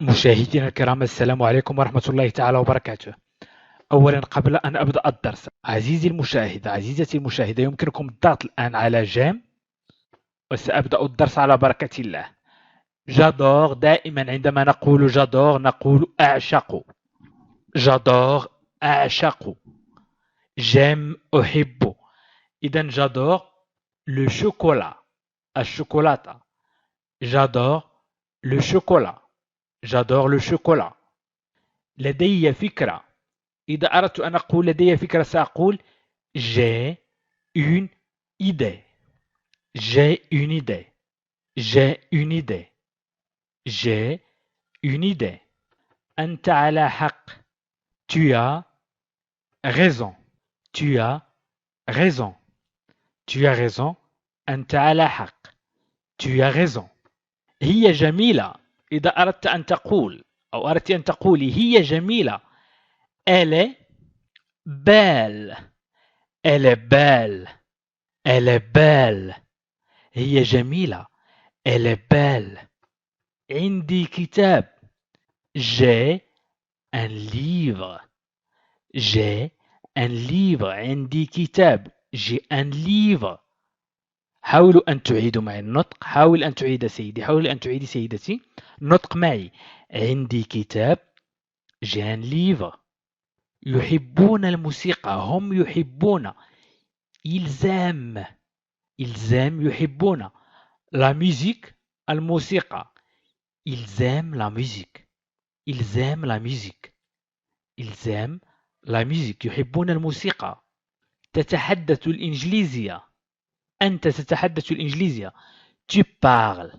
مشاهدينا الكرام، السلام عليكم ورحمة الله تعالى وبركاته. أولا، قبل أن أبدأ الدرس، عزيزي المشاهد، عزيزتي المشاهدة، يمكنكم الضغط الآن على جيم، وسأبدأ الدرس على بركة الله. جادور، دائما عندما نقول جادور نقول أعشق. جادور، أعشق. جيم، أحب. إذا جادور لو شوكولا، الشوكولاتة. جادور لو شوكولا. جادور لو شوكولا. لدي فكرة. إذا أردت أن أقول لدي فكرة سأقول j'ai une idée. J'ai une idée. J'ai une idée. J'ai une idée. أنت على حق. Tu as raison. Tu as raison. Tu as raison. أنت على حق. Tu as raison. هي جميلة. إذا أردت أن تقول أو أردت أن تقولي هي جميلة. Elle est belle. Elle est belle. Elle est belle. هي جميلة. Elle est belle. عندي كتاب. J'ai un livre. J'ai un livre. عندي كتاب. J'ai un livre. حاولوا أن تعيدوا معي النطق. حاول أن تعيد سيدي. حاول أن تعيدي سيدتي. نطق معي. عندي كتاب. J'ai un livre. يحبون الموسيقى. هم يحبون. Ils aiment. Ils aiment يحبون. La musique. الموسيقى. Ils aiment la musique. Ils aiment la musique. Ils aiment la musique. يحبون الموسيقى. تتحدث الإنجليزية. أنت تتحدث الإنجليزية. Tu parles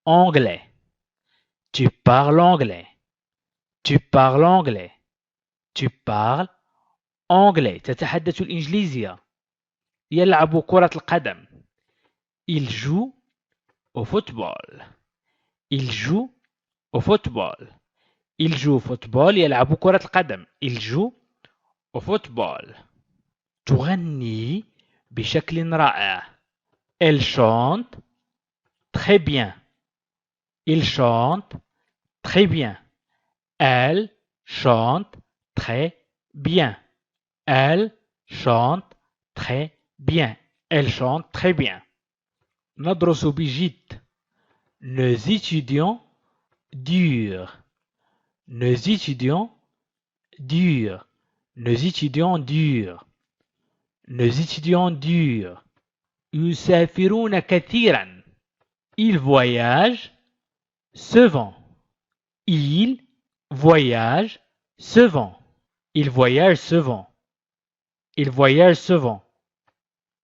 anglais. Tu parles anglais. Tu parles anglais. Tu parles anglais. تتحدث الإنجليزية. يلعب كرة القدم. Il joue au football. Il joue au football. Il joue au football. يلعب كرة القدم. Il joue au football. تغني بشكل رائع. Elle chante très bien. Il chante très bien. Elle chante très bien. Elle chante très bien. Elle chante très bien. ندرس بجد. Nous étudions dur. Nous étudions dur. Nous étudions dur. Nous étudions dur. يسافرون كثيرا. Ils voyagent souvent. Ils voyagent souvent. Ils voyagent souvent. Ils voyagent souvent.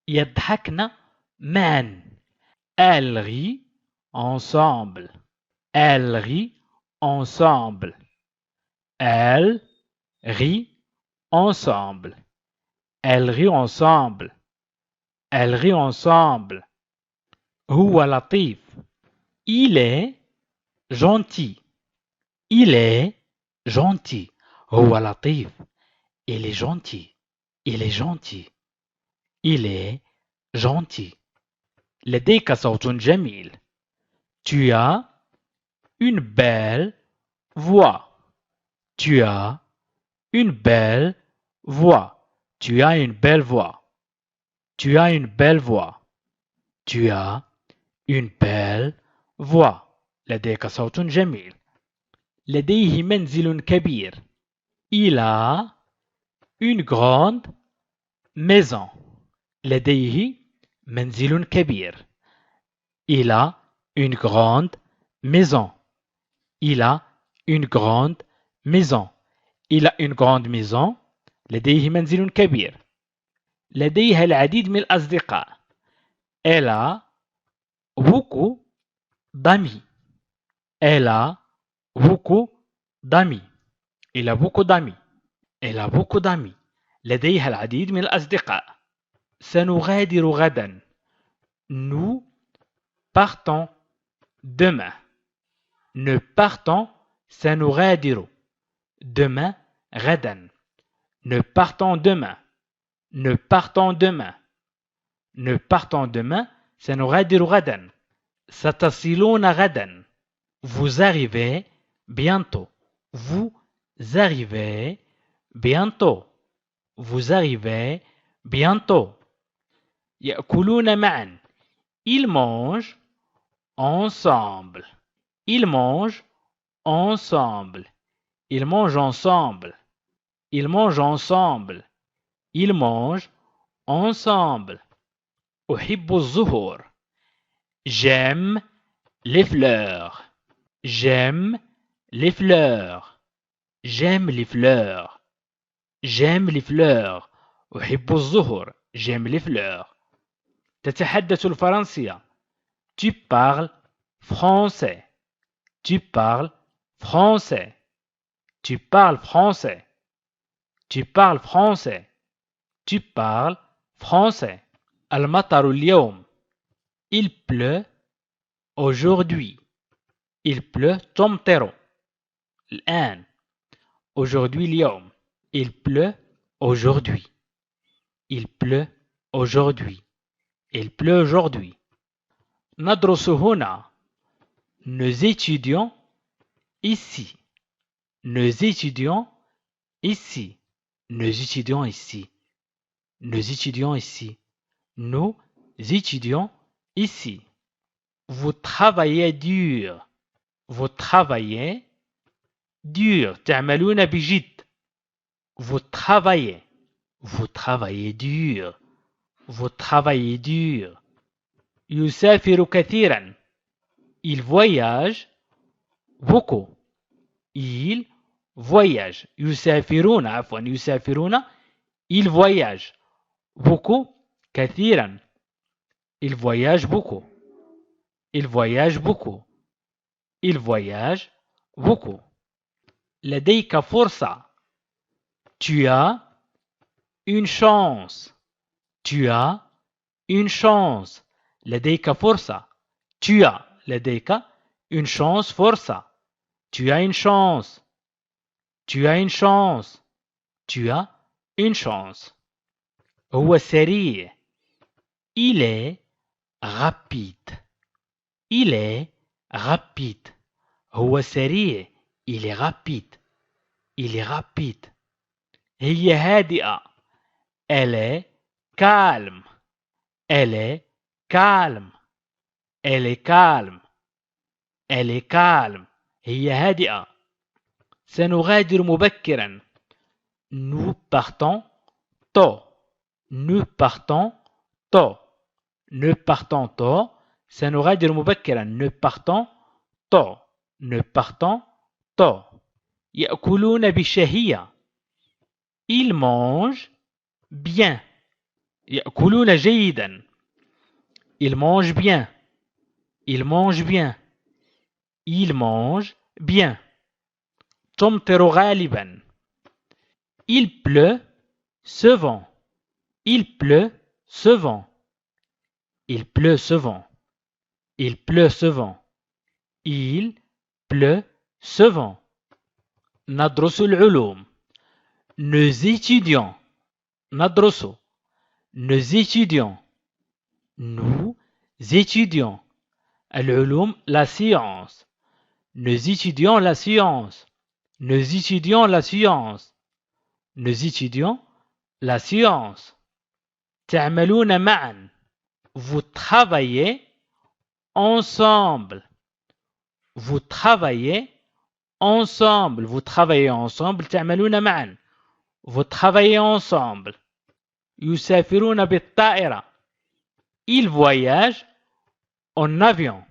يضحكن معا. Elles rient ensemble. Elles rient ensemble. Elles rient ensemble. Elles rient ensemble. Elles rient ensemble. هو لطيف. Il est gentil. Il est gentil. هو لطيف. Il est gentil. Il est gentil. Il est gentil. لديك صوت جميل. Tu as une belle voix. Tu as une belle voix. Tu as une belle voix. Tu as une belle voix. Tu as une belle voix. لديك صوت جميل. لديه منزل كبير. Il a une grande maison. لديه منزل كبير. Il a une grande maison. Il a une grande maison. Il a une grande maison. لديه منزل كبير. لديها العديد من الأصدقاء. Elle a beaucoup d'amis. Elle a beaucoup d'amis. Il a beaucoup d'amis. Elle a beaucoup d'amis. لديها العديد من الأصدقاء. سنغادر غدا. Nous partons demain. Nous partons سنغادر. Demain غدا. Nous partons demain. Nous partons demain. Nous partons demain. سنغادر غدا. ستصلون غدا. Vous arrivez bientôt. Vous arrivez bientôt. Vous arrivez bientôt. يأكلون معا. Ils mangent ensemble. Ils mangent ensemble. Ils mangent ensemble. Ils mangent ensemble. Ils mangent ensemble. أحب الزهور. J'aime les fleurs. J'aime les fleurs. J'aime les fleurs. J'aime les fleurs. أحب الزهور. J'aime les fleurs. تتحدث الفرنسية. Tu parles français. Tu parles français. Tu parles français. Tu parles français. Tu parles français. المطر اليوم. Il pleut aujourd'hui. Il pleut تمطر. الآن. Aujourd'hui اليوم. Il pleut aujourd'hui. Il pleut aujourd'hui. Il pleut aujourd'hui. ندرس هنا. Nous étudions ici. Nous étudions ici. Nous étudions ici. Nous étudions ici. Nous étudions ici. Vous travaillez dur. Vous travaillez dur. تعملون بجد. Vous travaillez. Vous travaillez dur. Vous travaillez dur. يسافر كثيرا. Il voyage beaucoup. Il voyage. يسافرون عفوا يسافرون. Il voyage beaucoup. كثيرا. Il voyage beaucoup. Il voyage beaucoup. Il voyage beaucoup. لديك فرصة. Tu as une chance. Tu as une chance. لديك فرصة. Tu as لديك une chance فرصة. Tu as une chance. Tu as une chance. Tu as une chance. هو سريع. Il est rapide. Il est rapide. هو سريع. Il est rapide. Il est rapide. هي هادئة. Elle est calme. Elle est calme. Elle est calme. Elle est calme. هي هادئة. سنغادر مبكرا. Nous partons tôt. Nous partons tôt. Nous partons tôt. سنغادر مبكرا. Nous partons tôt. Nous partons tôt. يأكلون بشهية. Ils mangent bien. يأكلون جيدا. Ils mangent bien. Ils mangent bien. Ils mangent bien. تمطر غالبا. Il pleut souvent. Il pleut souvent. Il pleut souvent. Il pleut souvent. Il pleut souvent. ندرس العلوم. Nous étudions. ندرس. Nous étudions. Nous étudions. العلوم la science. Nous étudions la science. Nous étudions la science. Nous étudions la science. تعملون معا. Vous travaillez ensemble. Vous travaillez ensemble. Vous travaillez ensemble. تعملون معا. Vous travaillez ensemble. يسافرون بالطائرة. Ils voyagent en avion.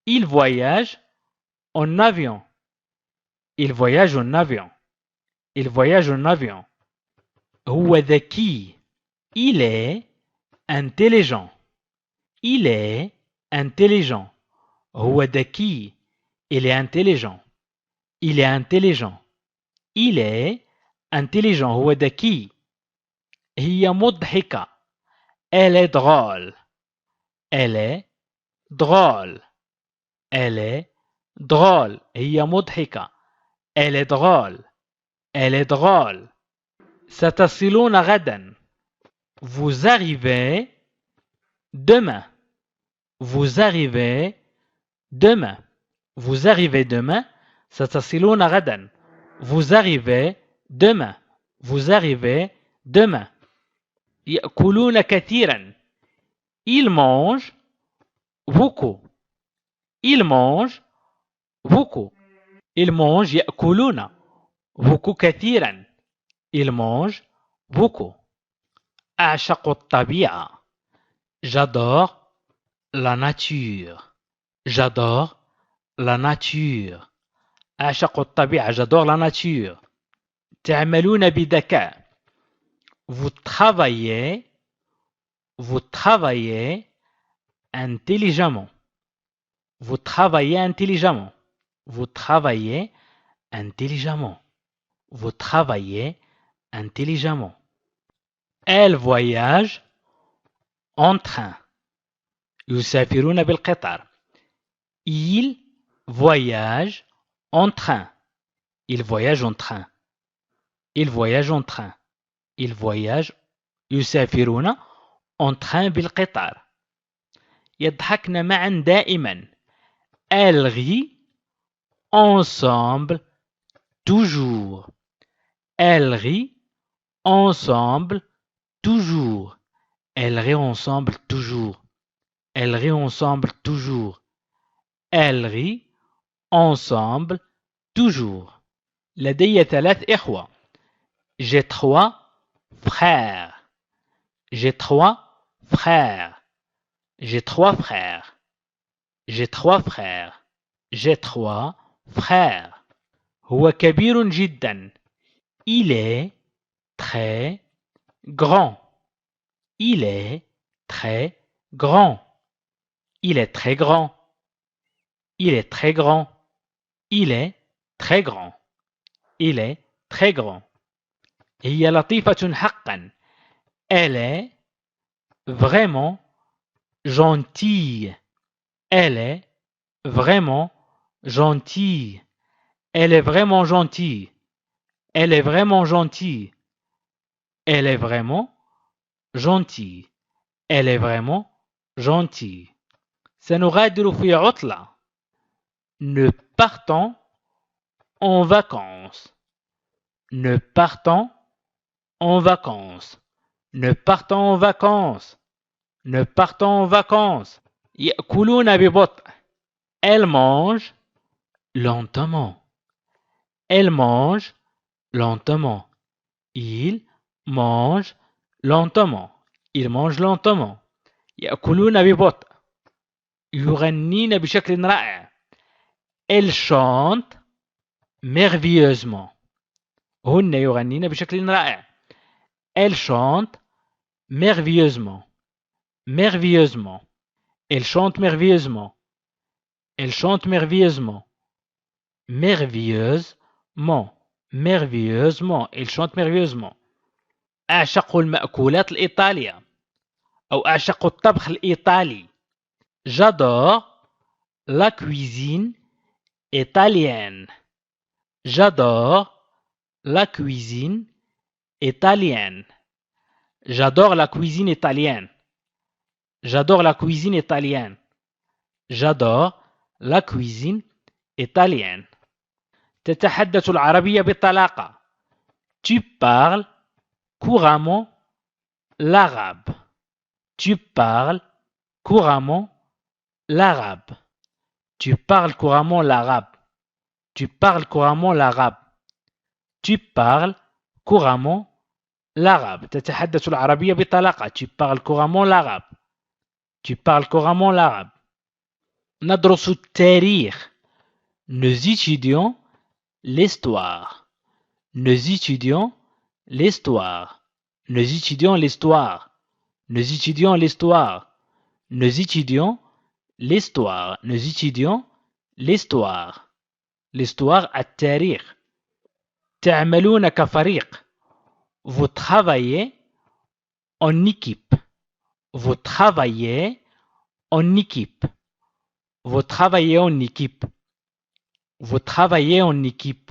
Ils voyagent en avion. Ils voyagent en avion. Ils voyagent en avion. هو ذكي. Il est intelligent. Il est intelligent. هو ذكي. Il est intelligent. Il est intelligent. Il est intelligent. هو ذكي. هي مضحكة. Elle est drôle. Elle est drôle. Elle est drôle. هي مضحكة. Elle est drôle. Elle est drôle. ستصلون غدا. Vous arrivez demain. Vous arrivez demain. Vous arrivez demain. ستصلون غدا. Vous arrivez demain. Vous arrivez demain. يأكلون كثيرا. Ils mangent beaucoup. Ils mangent beaucoup. Ils mangent يأكلون beaucoup كثيرا. Ils mangent beaucoup. أعشق الطبيعة. J'adore la nature. J'adore la nature. أعشق الطبيعة. J'adore la nature. تعملون بذكاء. Vous travaillez intelligemment. Vous travaillez intelligemment. Vous travaillez intelligemment. Vous travaillez intelligemment. Elle voyage en train. يسافرون بالقطار. Il voyage en train. Il voyage en train. Il voyage en train. Il voyage. يسافرون en train بالقطار. يضحكن معا دائما. Elles rient ensemble toujours. Elles rient ensemble toujours. Elles rient ensemble toujours. Elles rient ensemble toujours. Elles rient ensemble toujours. لدي 3 إخوة. J'ai 3 frères. J'ai 3 frères. J'ai 3 frères. J'ai 3 frères. J'ai 3 frères. هو كبير جدا. Il est très grand. Il est très grand. Il est très grand. Il est très grand. Il est très grand. Il est très grand. هي لطيفة حقا. Elle est vraiment gentille. Elle est vraiment gentille. Elle est vraiment gentille. Elle est vraiment gentille. Elle est vraiment gentille. Elle est vraiment gentille. سنغادر في عطلة. Nous partons en vacances. Nous partons en vacances. Nous partons en vacances. Nous partons en vacances. يأكلون ببطء. Elle mange lentement. Elle mange lentement. Il mange lentement. Il mange lentement. يأكلون ببطء. يغنين بشكل رائع. Elle chante merveilleusement. هن يغنين بشكل رائع. Elle chante merveilleusement. Merveilleusement. Elle chante merveilleusement. Elle chante merveilleusement. Merveilleusement. Merveilleusement. Elle chante merveilleusement. أعشق المأكولات الإيطالية أو أعشق الطبخ الإيطالي. J'adore la cuisine italienne. J'adore la cuisine italienne. J'adore la cuisine italienne. J'adore la cuisine italienne. J'adore la cuisine italienne. تتحدث العربية بطلاقة. Tu parles couramment l'arabe. Tu parles couramment l'arabe. Tu parles couramment l'arabe. Tu parles couramment l'arabe. Tu parles couramment l'arabe. تتحدث العربية بطلاقة. Tu parles couramment l'arabe. Tu parles couramment l'arabe. ندرس التاريخ. Nous étudions l'histoire. Nous étudions l'histoire. Nous étudions l'histoire. Nous étudions l'histoire. Nous étudions l'histoire. Nous étudions l'histoire. L'histoire التاريخ. تعملون كفريق. Vous travaillez en équipe. Vous travaillez en équipe. Vous travaillez en équipe. Vous travaillez en équipe.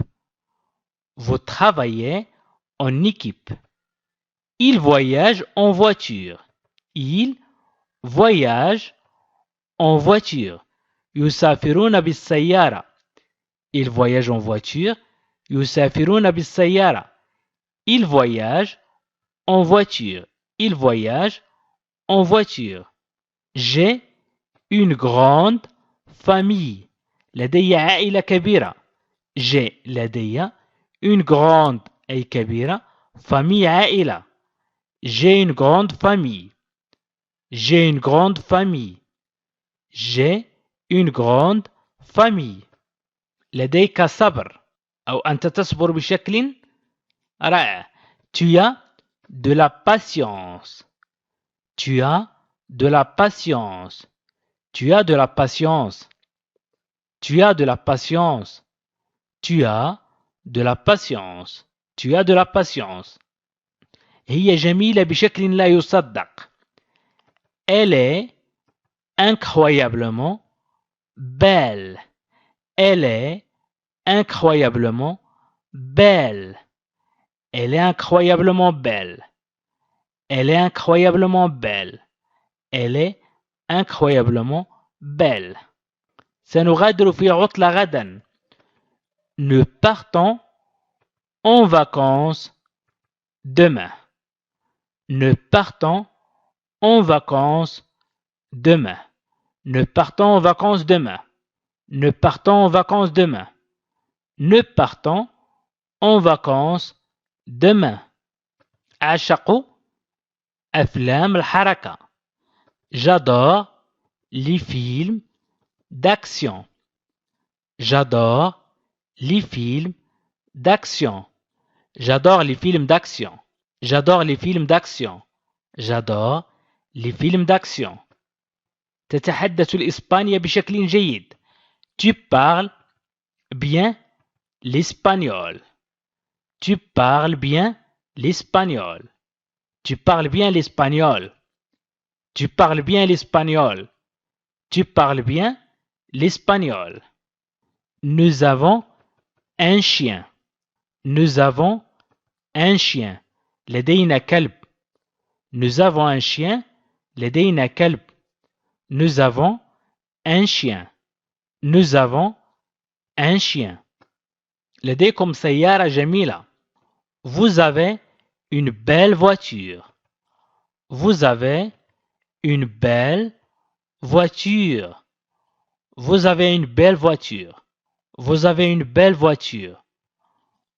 Vous travaillez en équipe. Il voyage en voiture. Il voyage en voiture. يسافرون بالسيارة. Ils voyagent en voiture. يسافرون بالسيارة. Ils voyagent en voiture. Ils voyagent en voiture. J'ai une grande famille. لدي عائلة كبيرة. J'ai لدي une grande أي كبيرة famille عائلة. J'ai une grande famille. J'ai une grande famille. J'ai une grande famille. لديك صبر أو أنت تصبر بشكل رائع. Tu as de la patience. Tu as de la patience. Tu as de la patience. Tu as de la patience. Tu as de la patience. Tu as de la patience. هي جميلة بشكل لا يصدق. Elle est incroyablement belle. Elle est incroyablement belle. Elle est incroyablement belle. Elle est incroyablement belle. Elle est incroyablement belle. سنغادر في عطلة غدا. Nous partons en vacances demain. Nous partons en vacances demain. Nous partons en vacances demain. Nous partons en vacances demain. Nous partons en vacances demain. أعشق أفلام الحركة. J'adore les films d'action. J'adore les films d'action. J'adore les films d'action. J'adore les films d'action. J'adore les films d'action. تتحدث الإسبانية بشكل جيد. Tu parles bien l'espagnol. Tu parles bien l'espagnol. Tu parles bien l'espagnol. Tu parles bien l'espagnol. Tu parles bien l'espagnol. Nous avons un chien. Nous avons un chien. لدينا كلب. Nous avons un chien. لدينا كلب. Nous avons un chien. Nous avons un chien. لديكم سيارة جميلة. Vous avez une belle voiture. Vous avez une belle voiture. Vous avez une belle voiture. Vous avez une belle voiture.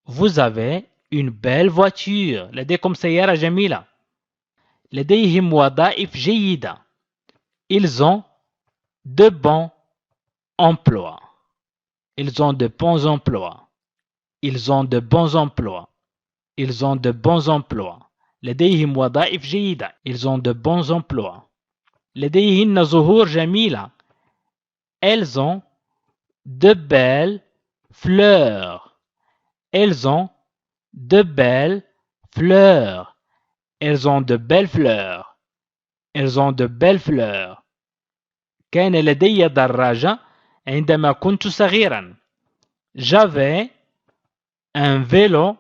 Vous avez une belle voiture. لديكم سيارة جميلة. لديهم وظائف جيدة. Ils ont de bons emplois. Ils ont de bons emplois. Ils ont de bons emplois. Ils ont de bons emplois. لديهم وظائف جيدة. Ils ont de bons emplois. لديهن زهور جميلة. Elles ont de belles fleurs. Elles ont de belles fleurs. Elles ont de belles fleurs. Elles ont de belles fleurs. كان لدي دراجة عندما كنت صغيرا. J'avais un vélo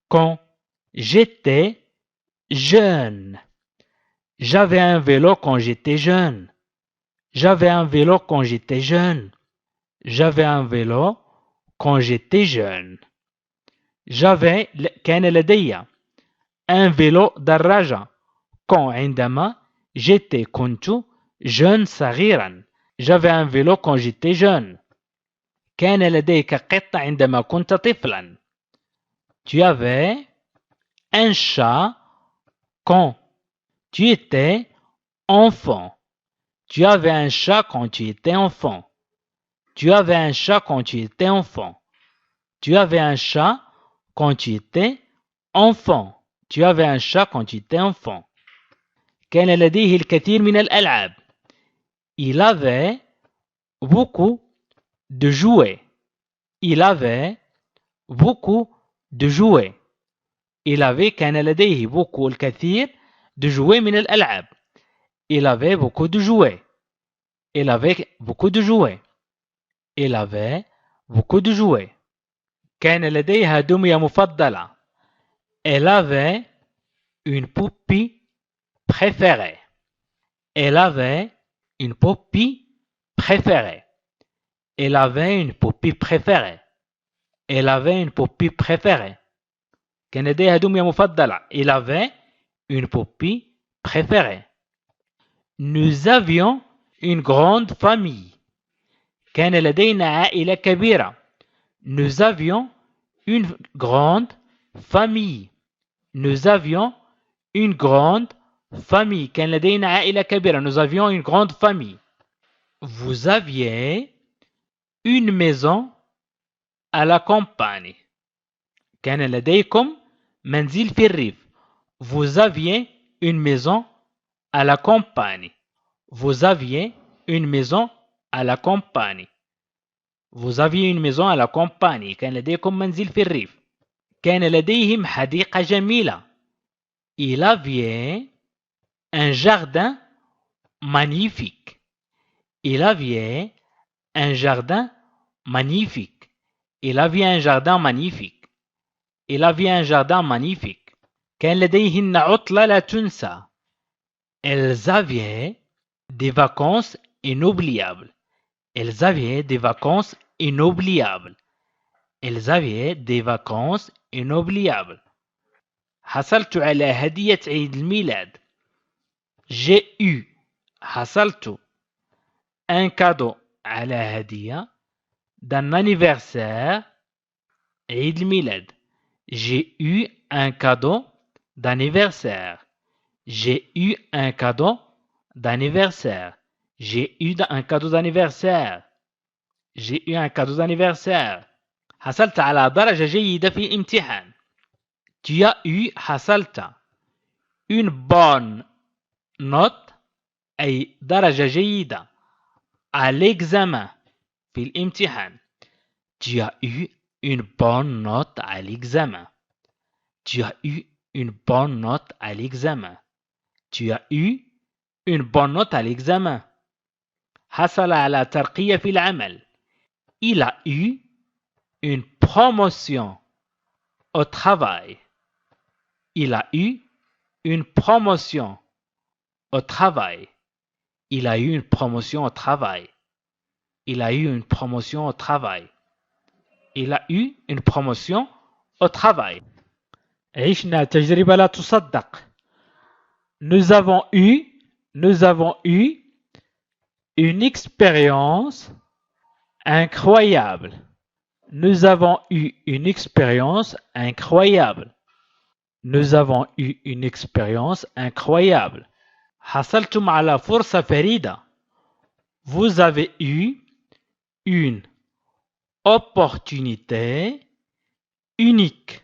quand j'étais jeune. J'avais un vélo quand j'étais jeune. J'avais un vélo quand j'étais jeune. J'avais un vélo quand j'étais jeune. J'avais كان لدي un vélo دراجة quand عندما j'étais كنت jeune صغيرا. J'avais un vélo quand j'étais jeune. كان لديك قطة عندما كنت طفلا. Tu avais un chat quand tu étais enfant. Tu avais un chat quand tu étais enfant. Tu avais un chat quand tu étais enfant. Tu avais un chat quand tu étais enfant. Tu avais un chat quand tu étais enfant. كان لديه الكثير من الألعاب. Il avait beaucoup de jouets. Il avait beaucoup de jouets. Il avait كان لديه beaucoup الكثير de jouets من الألعاب. Il avait beaucoup de jouets. Il avait beaucoup de jouets. Il avait beaucoup de jouets. كان لديها دمية مفضلة. Elle avait une poupée préférée. Elle avait une poupée préférée. Elle avait une poupée préférée. Elle avait une poupée préférée. كان لديها دمية مفضلة. Il avait une poupée préférée. Nous avions une grande famille. كان لدينا عائلة كبيرة. Nous avions une grande famille. Nous avions une grande famille. كان لدينا عائلة كبيرة. Nous avions une grande famille. Vous aviez une maison à la campagne. كان لديكم منزل في الريف. Vous aviez une maison à la campagne. Vous aviez une maison à la campagne. Vous aviez une maison à la campagne. كان لديكم منزل في الريف. كان لديهم حديقة جميلة. Il avait un jardin magnifique. Il avait un jardin magnifique. Il avait un jardin magnifique. Il avait un jardin magnifique. كان لديهن عطلة لا تنسى. Elles avaient des vacances inoubliables. Elles avaient des vacances inoubliables. Elles avaient des vacances inoubliables. حصلت على هدية عيد الميلاد. J'ai eu. حصلت. Un cadeau على هدية. D'un anniversaire. عيد الميلاد. J'ai eu un cadeau d'anniversaire. J'ai eu un cadeau d'anniversaire. J'ai eu un cadeau d'anniversaire. J'ai eu un cadeau d'anniversaire. حصلت على درجة جيدة في الامتحان. Tu as eu حصلت une bonne note أي درجة جيدة à l'examen في الامتحان. Tu as eu une bonne note à l'examen. Tu as eu une bonne note à l'examen. Tu as eu une bonne note à l'examen. حصل على ترقية في العمل. Il a eu une promotion au travail. Il a eu une promotion au travail. Il a eu une promotion au travail. Il a eu une promotion au travail. Il a eu une promotion au travail. عشنا تجربة لا تصدق. Nous avons eu une expérience incroyable. Nous avons eu une expérience incroyable. Nous avons eu une expérience incroyable. حصلتم على فرصة فريدة. Vous avez eu une opportunité unique.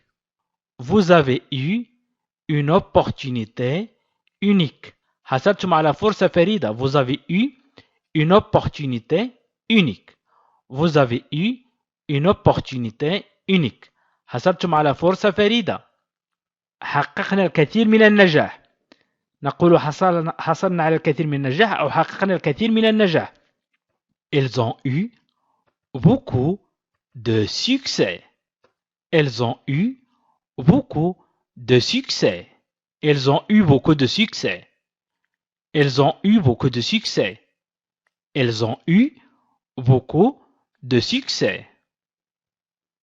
Vous avez eu une opportunité unique. حصلتم على فرصة فريدة. Vous avez eu une opportunité unique. Vous avez eu une opportunité unique. حصلتم على فرصة فريدة. حققنا الكثير من النجاح. نقول حصلنا على الكثير من النجاح أو حققنا الكثير من النجاح. Ils ont eu beaucoup de succès. Elles ont eu beaucoup de succès. Elles ont eu beaucoup de succès. Elles ont eu beaucoup de succès. Elles ont eu beaucoup de succès.